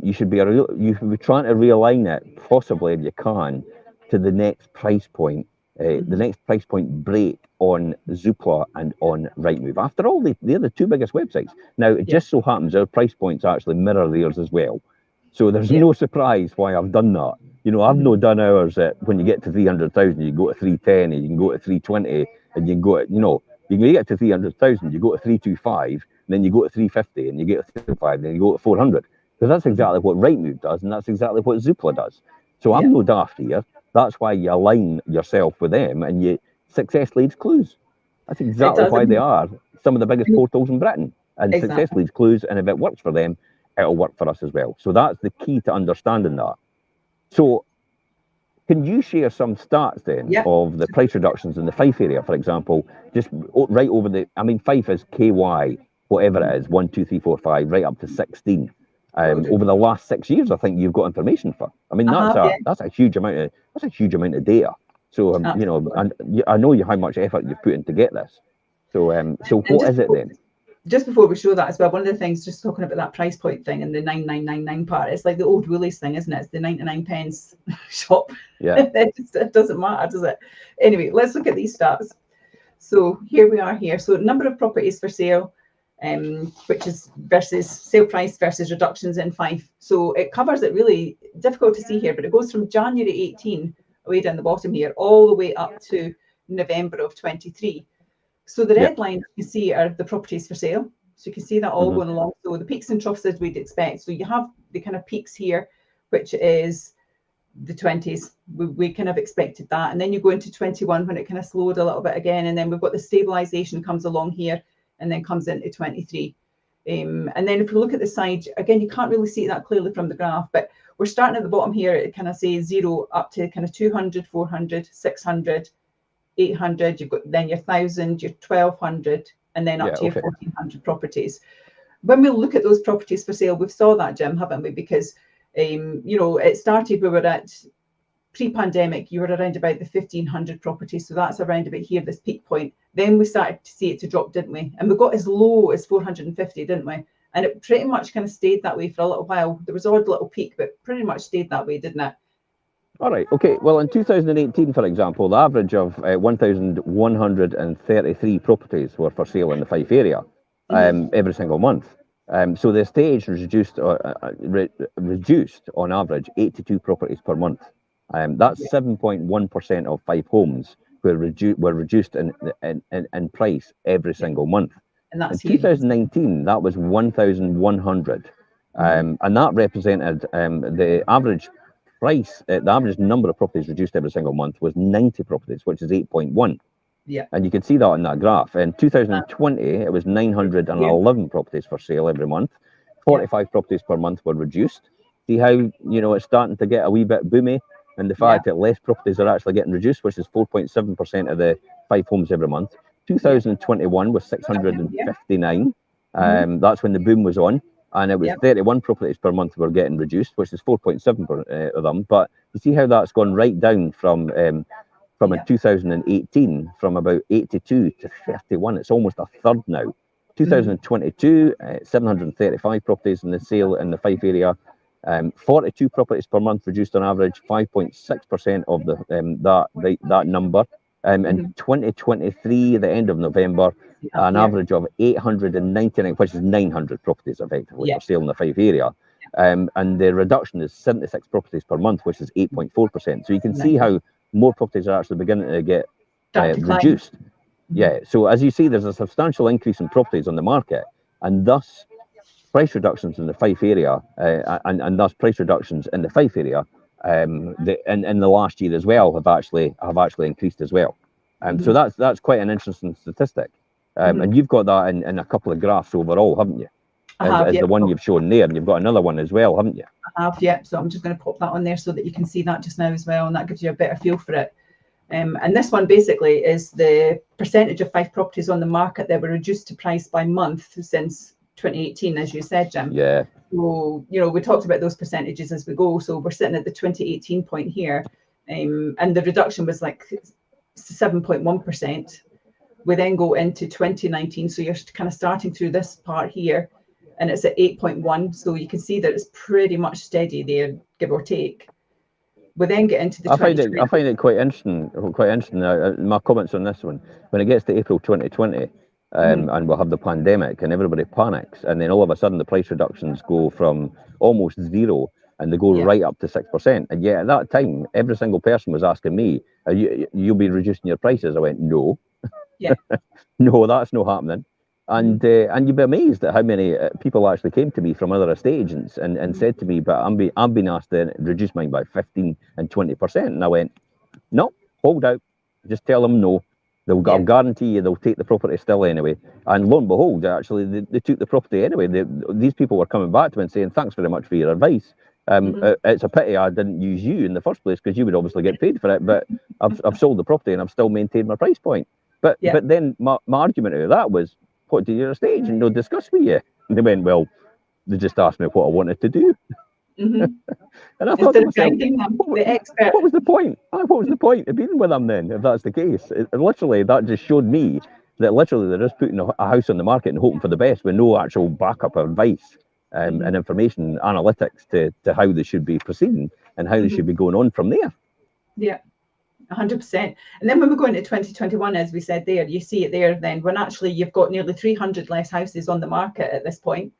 you should be trying to realign it, possibly if you can, to the next price point, the next price point break on Zoopla and on Rightmove. After all, they're the two biggest websites. Now, it just so happens our price points actually mirror theirs as well. So there's no surprise why I've done that. You know, I've no done ours that when you get to 300,000, you go to 310, and you can go to 320, and you can go to, you know, you can get to 300,000, you go to 325, and then you go to 350, and you get to 305, and then you go to 400. Because that's exactly what Rightmove does, and that's exactly what Zoopla does. So I'm no daft here. That's why you align yourself with them, and success leaves clues. That's exactly why they are some of the biggest portals in Britain. And success leaves clues, and if it works for them, it'll work for us as well. So that's the key to understanding that. So can you share some stats then of the price reductions in the Fife area, for example, just right over Fife is KY, whatever it is, 1, 2, 3, 4, 5, right up to 16. Over the last 6 years, I think you've got information for. I mean, that's a huge amount of data. So you know, and I know how much effort you've put in to get this. So what is it then? Just before we show that as well, one of the things, just talking about that price point thing and the 9999 part, it's like the old Woolies thing, isn't it? It's the 99 pence shop. Yeah. It doesn't matter, does it? Anyway, let's look at these stats. So here we are here. So number of properties for sale, which is versus sale price versus reductions in Fife. So it covers it, really difficult to see here, but it goes from January 18, way down the bottom here, all the way up to November of 23. So the red line you see are the properties for sale. So you can see that all going along. So the peaks and troughs as we'd expect. So you have the kind of peaks here, which is the 20s. We kind of expected that. And then you go into 21 when it kind of slowed a little bit again. And then we've got the stabilization comes along here and then comes into 23. And then if you look at the side, again, you can't really see that clearly from the graph, but we're starting at the bottom here. It kind of says 0 up to kind of 200, 400, 600, 800, you've got then your 1,000, your 1,200, and then up to your 1,400 properties. When we look at those properties for sale, we've saw that, Jim, haven't we? Because you know, it started, we were at pre-pandemic, you were around about the 1,500 properties, so that's around about here, this peak point. Then we started to see it to drop, didn't we? And we got as low as 450, didn't we? And it pretty much kind of stayed that way for a little while. There was an odd little peak, but pretty much stayed that way, didn't it? All right. Okay. Well, in 2018, for example, the average of 1,133 properties were for sale in the Fife area every single month. So the estate reduced on average 82 properties per month. That's 7.1% of Fife homes were reduced in price every single month. And that's in 2019, that was 1,100, and that represented the average price. The average number of properties reduced every single month was 90 properties, which is 8.1. Yeah. And you can see that in that graph. In 2020, it was 911 properties for sale every month. 45 properties per month were reduced. See how, you know, it's starting to get a wee bit boomy, and the fact that less properties are actually getting reduced, which is 4.7% of the Fife homes every month. 2021 was 659. That's when the boom was on. And it was 31 properties per month were getting reduced, which is 4.7% of them. But you see how that's gone right down from in 2018, from about 82 to 31. It's almost a third now. 2022, 735 properties in the sale in the Fife area. 42 properties per month reduced on average, 5.6% of that number. In 2023, the end of November, an average of 899, which is 900 properties effectively for sale in the Fife area. And the reduction is 76 properties per month, which is 8.4%. So you can see how more properties are actually beginning to get reduced. Yeah, so as you see, there's a substantial increase in properties on the market, and thus price reductions in the Fife area, and thus price reductions in the Fife area in the last year as well have actually increased as well. So that's quite an interesting statistic. And you've got that in a couple of graphs overall, haven't you? as the one you've shown there, and you've got another one as well, haven't you? I have, yeah. So I'm just going to pop that on there so that you can see that just now as well, and that gives you a better feel for it. And this one basically is the percentage of Fife properties on the market that were reduced to price by month since 2018, as you said, Jim. Yeah. So, you know, we talked about those percentages as we go. So we're sitting at the 2018 point here, and the reduction was like 7.1%. We then go into 2019, so you're kind of starting through this part here, and it's at 8.1. So you can see that it's pretty much steady there, give or take. We then get into the I find it quite interesting. My comments on this one, when it gets to April 2020, and we'll have the pandemic, and everybody panics, and then all of a sudden the price reductions go from almost zero, and they go right up to 6%. And yet at that time, every single person was asking me, "You'll be reducing your prices?" I went, "No, no, that's not happening." And you'd be amazed at how many people actually came to me from other estate agents and said to me, "But I'm being asked to reduce mine by 15 and 20%." And I went, "No, hold out. Just tell them no. I'll guarantee you they'll take the property still anyway." And lo and behold, actually, they took the property anyway. These people were coming back to me and saying, "Thanks very much for your advice. It's a pity I didn't use you in the first place, because you would obviously get paid for it. But I've sold the property and I've still maintained my price point." But then my argument out of that was, "What did your estate agent not discuss with you?" And they went, "Well, they just asked me what I wanted to do." And I thought to myself, what was the point? What was the point of being with them then, if that's the case? Literally, that just showed me that literally they're just putting a house on the market and hoping for the best with no actual backup advice and information analytics to how they should be proceeding and how they should be going on from there. Yeah. 100%. And then when we go into 2021, as we said there, you see it there then when actually you've got nearly 300 less houses on the market at this point,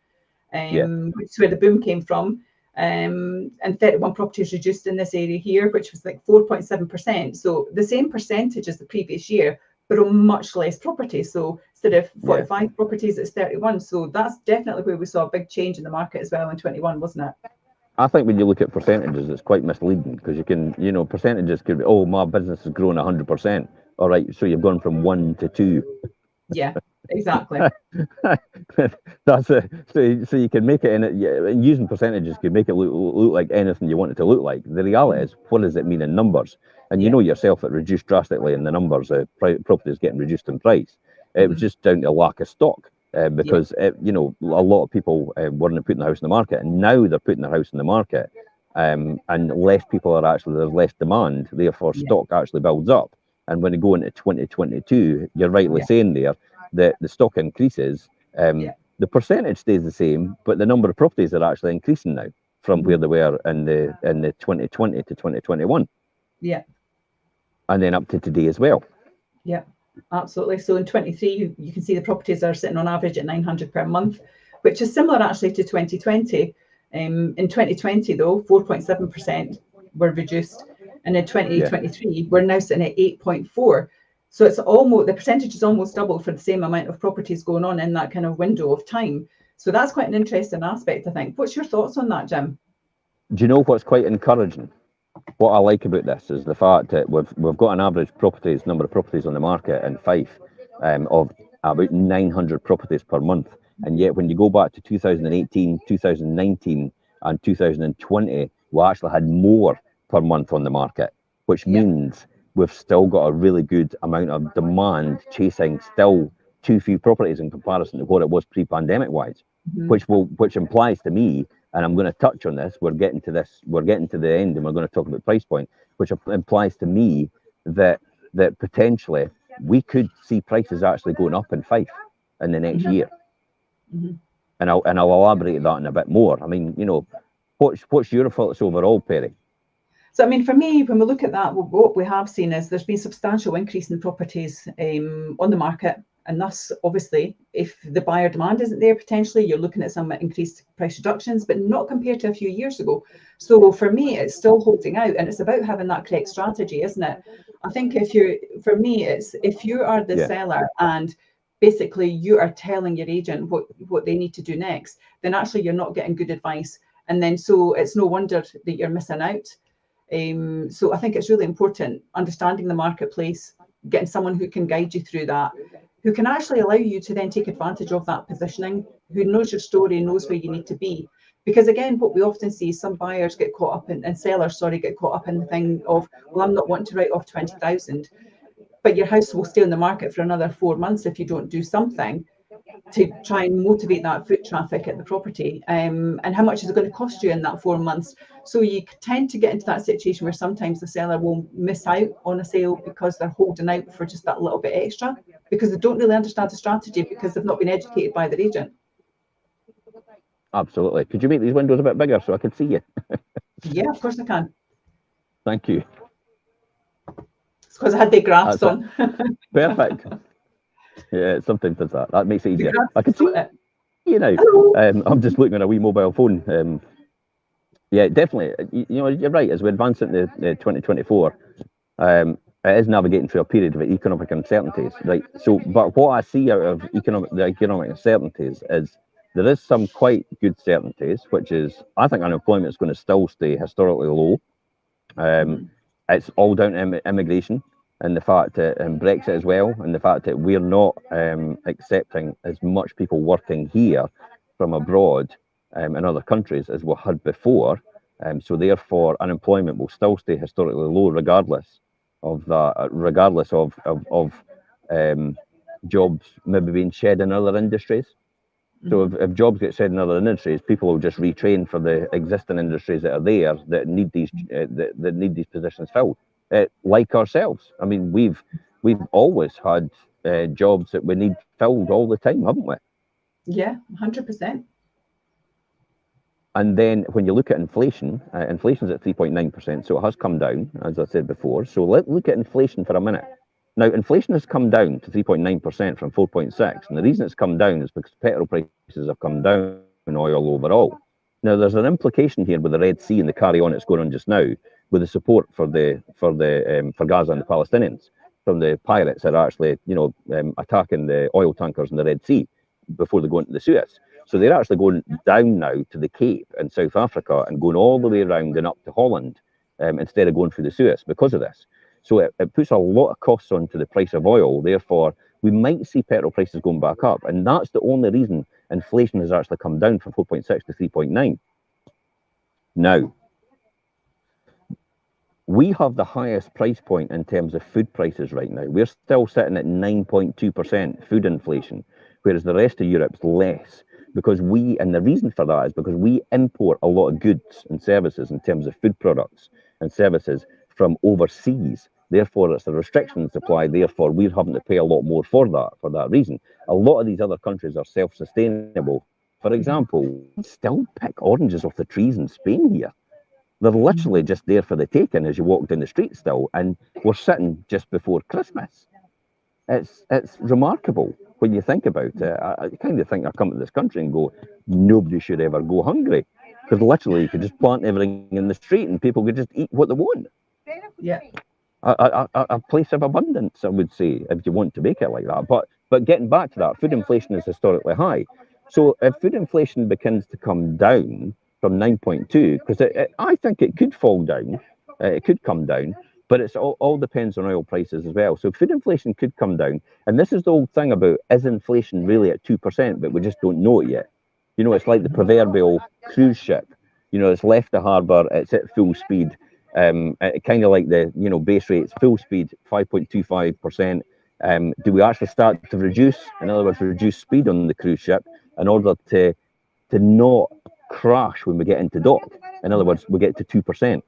which is where the boom came from. And 31 properties reduced in this area here, which was like 4.7%. So the same percentage as the previous year, but on much less properties. So instead of 45 properties, it's 31. So that's definitely where we saw a big change in the market as well in 21, wasn't it? I think when you look at percentages, it's quite misleading, because you can, percentages could be, "Oh, my business has grown 100%. All right, so you've gone from 1 to 2. Yeah, exactly. That's it. So you can make it and using percentages can make it look like anything you want it to look like. The reality is, what does it mean in numbers? And you know yourself, it reduced drastically in the numbers. Properties getting reduced in price. It was just down to lack of stock. Because a lot of people weren't putting the house in the market, and now they're putting their house in the market, and less people are actually, there's less demand, therefore stock actually builds up. And when you go into 2022, you're rightly saying there that the stock increases, the percentage stays the same, but the number of properties are actually increasing now from where they were in the 2020 to 2021. Yeah. And then up to today as well. Yeah. Absolutely. So in 23, you can see the properties are sitting on average at 900 per month, which is similar actually to 2020. In 2020, though, 4.7% were reduced. And in 2023, we're now sitting at 8.4. So it's almost, the percentage is almost double for the same amount of properties going on in that kind of window of time. So that's quite an interesting aspect, I think. What's your thoughts on that, Jim? Do you know what's quite encouraging? What I like about this is the fact that we've got an average number of properties on the market in Fife of about 900 properties per month, and yet when you go back to 2018, 2019, and 2020, we actually had more per month on the market, which means we've still got a really good amount of demand chasing still too few properties in comparison to what it was pre-pandemic wise, which implies to me. And I'm going to touch on this. We're getting to the end, and we're going to talk about price point, which implies to me that potentially we could see prices actually going up in Fife in the next year. And I'll elaborate that in a bit more. I mean, what's your thoughts overall, Perry? So, I mean, for me, when we look at that, what we have seen is there's been substantial increase in properties on the market. And thus, obviously, if the buyer demand isn't there, potentially you're looking at some increased price reductions, but not compared to a few years ago. So for me, it's still holding out, and it's about having that correct strategy, isn't it? I think if you are the seller and basically you are telling your agent what they need to do next, then actually you're not getting good advice. And then so it's no wonder that you're missing out. So I think it's really important understanding the marketplace, getting someone who can guide you through that, who can actually allow you to then take advantage of that positioning, who knows your story, knows where you need to be. Because again, what we often see is some buyers get caught up in, and sellers, sorry, get caught up in the thing of, well, I'm not wanting to write off 20,000, but your house will stay on the market for another 4 months if you don't do something to try and motivate that foot traffic at the property. And how much is it going to cost you in that 4 months? So you tend to get into that situation where sometimes the seller will miss out on a sale because they're holding out for just that little bit extra, because they don't really understand the strategy, because they've not been educated by their agent. Absolutely. Could you make these windows a bit bigger so I could see you? Yeah, of course I can. Thank you. It's because I had the graphs on. Perfect. Yeah, sometimes does that. That makes it easier. I can see you now. I'm just looking at a wee mobile phone. Yeah, definitely. You know, you're right. As we advance into 2024, it is navigating through a period of economic uncertainties, right? So, but what I see out of the economic uncertainties is there is some quite good certainties, which is I think unemployment is going to still stay historically low. It's all down to immigration and the fact that Brexit as well, and the fact that we're not accepting as much people working here from abroad in other countries as we had before. So therefore, unemployment will still stay historically low, regardless of that, regardless of jobs maybe being shed in other industries. So if jobs get shed in other industries, people will just retrain for the existing industries that are there that need these that need these positions filled. Like ourselves, I mean, we've always had jobs that we need filled all the time, haven't we? Yeah, 100%. And then when you look at inflation, inflation's at 3.9%, so it has come down, as I said before. So let's look at inflation for a minute. Now, inflation has come down to 3.9% from 4.6%, and the reason it's come down is because petrol prices have come down and oil overall. Now, there's an implication here with the Red Sea and the carry-on that's going on just now, with the support for Gaza and the Palestinians from the pirates that are actually, attacking the oil tankers in the Red Sea before they go into the Suez. So they're actually going down now to the Cape in South Africa and going all the way around and up to Holland instead of going through the Suez because of this. So it puts a lot of costs onto the price of oil. Therefore, we might see petrol prices going back up. And that's the only reason inflation has actually come down from 4.6 to 3.9. Now, we have the highest price point in terms of food prices right now. We're still sitting at 9.2% food inflation, whereas the rest of Europe's less. And the reason for that is because we import a lot of goods and services in terms of food products and services from overseas. Therefore, it's a restriction in supply. Therefore, we're having to pay a lot more for that reason. A lot of these other countries are self-sustainable. For example, still pick oranges off the trees in Spain here. They're literally just there for the taking as you walk down the street still. And we're sitting just before Christmas. It's remarkable when you think about it. I kind of think I come to this country and go, nobody should ever go hungry. Because literally you could just plant everything in the street and people could just eat what they want. Yeah. A place of abundance, I would say, if you want to make it like that. But getting back to that, food inflation is historically high. So if food inflation begins to come down from 9.2, because I think it could fall down, it could come down, but it's all depends on oil prices as well. So food inflation could come down. And this is the old thing about, is inflation really at 2%, but we just don't know it yet. You know, it's like the proverbial cruise ship. You know, it's left the harbour, it's at full speed. Kind of like the base rates, full speed 5.25%. Do we actually start to reduce, in other words, reduce speed on the cruise ship in order to not crash when we get into dock? In other words, we get to 2%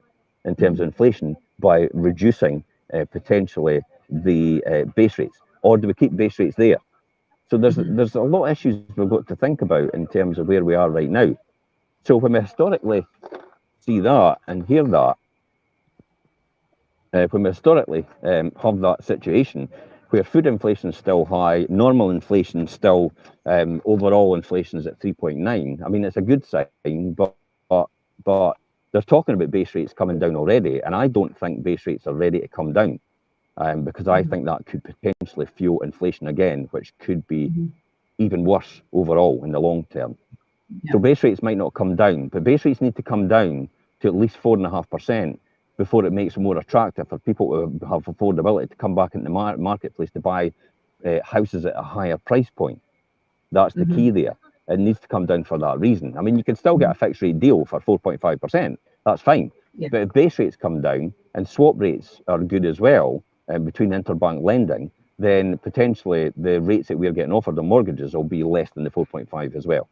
in terms of inflation by reducing potentially the base rates, or do we keep base rates there? So there's a lot of issues we've got to think about in terms of where we are right now. So when we historically see that and hear that, when we historically have that situation where food inflation is still high, normal inflation still, overall inflation is at 3.9. I mean, it's a good sign, but they're talking about base rates coming down already, and I don't think base rates are ready to come down, because I think that could potentially fuel inflation again, which could be even worse overall in the long term. Yeah. So base rates might not come down, but base rates need to come down to at least 4.5% before it makes it more attractive for people who have affordability to come back into the marketplace to buy houses at a higher price point. That's the key there. it needs to come down for that reason. I mean, you can still get a fixed rate deal for 4.5%. That's fine. Yeah. But if base rates come down and swap rates are good as well, between interbank lending, then potentially the rates that we're getting offered on mortgages will be less than the 4.5 as well.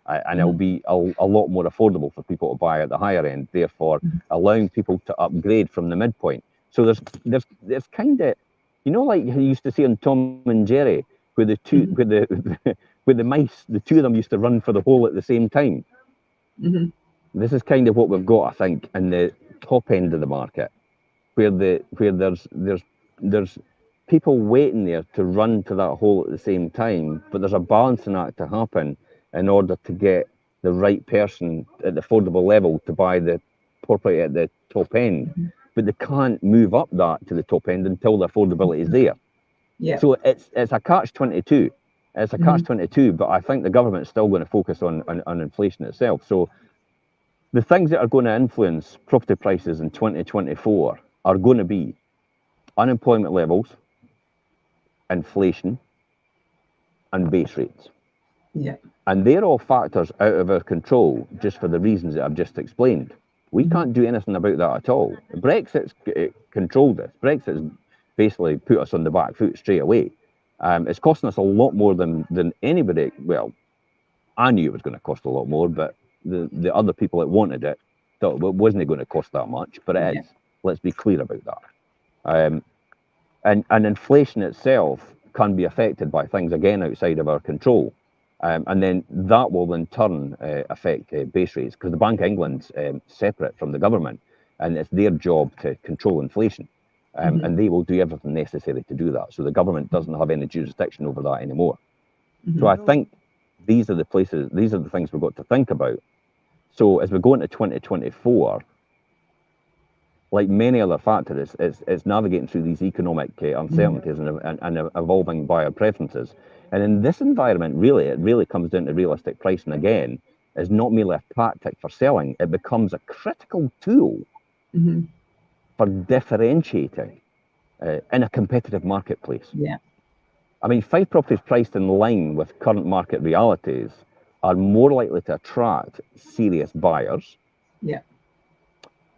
And it'll be a lot more affordable for people to buy at the higher end, therefore allowing people to upgrade from the midpoint. So there's kind of, you know, like you used to see on Tom and Jerry, where the two, where the mice, the two of them used to run for the hole at the same time. This is kind of what we've got, I think, in the top end of the market, where there's people waiting there to run to that hole at the same time, but there's a balancing act to happen in order to get the right person at the affordable level to buy the property at the top end. But they can't move up that to the top end until the affordability is there. Yeah. So it's a catch-22. It's a catch-22, but I think the government's still going to focus on inflation itself. So the things that are going to influence property prices in 2024 are going to be unemployment levels, inflation, and base rates. Yeah. And they're all factors out of our control just for the reasons that I've just explained. We can't do anything about that at all. Brexit's controlled this. Brexit's basically put us on the back foot straight away. It's costing us a lot more than anybody. Well, I knew it was going to cost a lot more, but the other people that wanted it thought it wasn't going to cost that much, but it is. Let's be clear about that. And inflation itself can be affected by things, again, outside of our control. And then that will in turn affect base rates, because the Bank of England's separate from the government, and it's their job to control inflation. And they will do everything necessary to do that. So the government doesn't have any jurisdiction over that anymore. So I think these are the things we've got to think about. So as we go into 2024, like many other factors, it's navigating through these economic uncertainties and evolving buyer preferences. And in this environment, it really comes down to realistic pricing again, is not merely a tactic for selling, it becomes a critical tool for differentiating in a competitive marketplace. Yeah. I mean, Fife properties priced in line with current market realities are more likely to attract serious buyers. Yeah.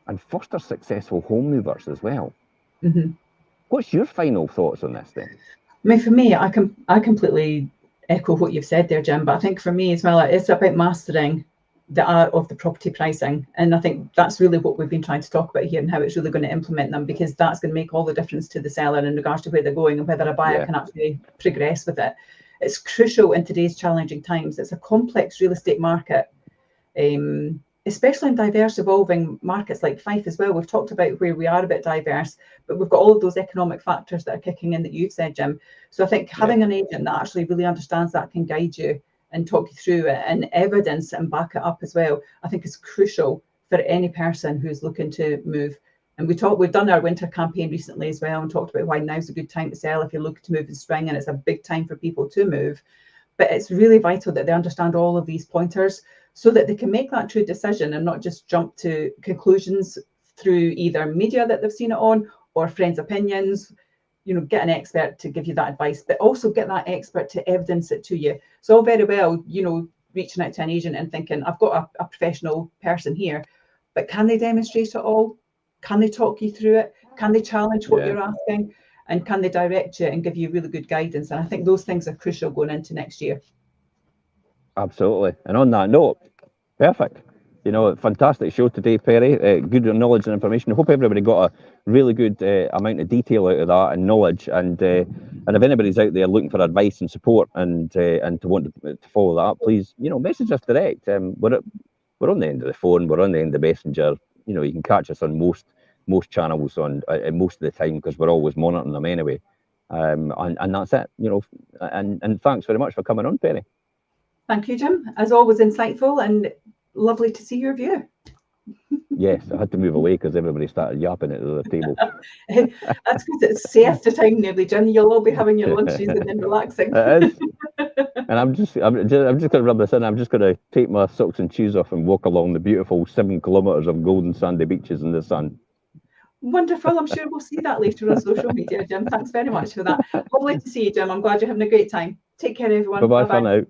And foster successful home movers as well. What's your final thoughts on this then? I mean, for me, I completely echo what you've said there, Jim, but I think for me as well, it's about mastering the art of the property pricing. And I think that's really what we've been trying to talk about here, and how it's really going to implement them, because that's going to make all the difference to the seller in regards to where they're going and whether a buyer can actually progress with it. It's crucial in today's challenging times. It's a complex real estate market, especially in diverse evolving markets like Fife as well. We've talked about where we are a bit diverse, but we've got all of those economic factors that are kicking in that you've said, Jim. So I think having an agent that actually really understands that, can guide you and talk you through it and evidence and back it up as well, I think is crucial for any person who's looking to move. And we've done our winter campaign recently as well, and talked about why now's a good time to sell if you're looking to move in spring, and it's a big time for people to move. But it's really vital that they understand all of these pointers so that they can make that true decision and not just jump to conclusions through either media that they've seen it on or friends' opinions. You know, get an expert to give you that advice, but also get that expert to evidence it to you. So all very well, you know, reaching out to an agent and thinking, I've got a professional person here, but can they demonstrate it all? Can they talk you through it? Can they challenge what you're asking? And can they direct you and give you really good guidance? And I think those things are crucial going into next year. Absolutely. And on that note, perfect. You know, fantastic show today, Perry. Good knowledge and information. I hope everybody got a really good amount of detail out of that and knowledge. And if anybody's out there looking for advice and support and to want to follow that up, please, you know, message us direct. We're on the end of the phone. We're on the end of Messenger. You know, you can catch us on most channels on most of the time, because we're always monitoring them anyway. And that's it. You know, and thanks very much for coming on, Perry. Thank you, Jim. As always, insightful and lovely to see your view. Yes, I had to move away because everybody started yapping at the other table. That's because it's siesta time nearly, Jim. You'll all be having your lunches and then relaxing. It is. And I'm just going to rub this in. I'm just going to take my socks and shoes off and walk along the beautiful 7 kilometres of golden sandy beaches in the sun. Wonderful. I'm sure we'll see that later on social media, Jim. Thanks very much for that. Lovely to see you, Jim. I'm glad you're having a great time. Take care, everyone. Bye-bye for now.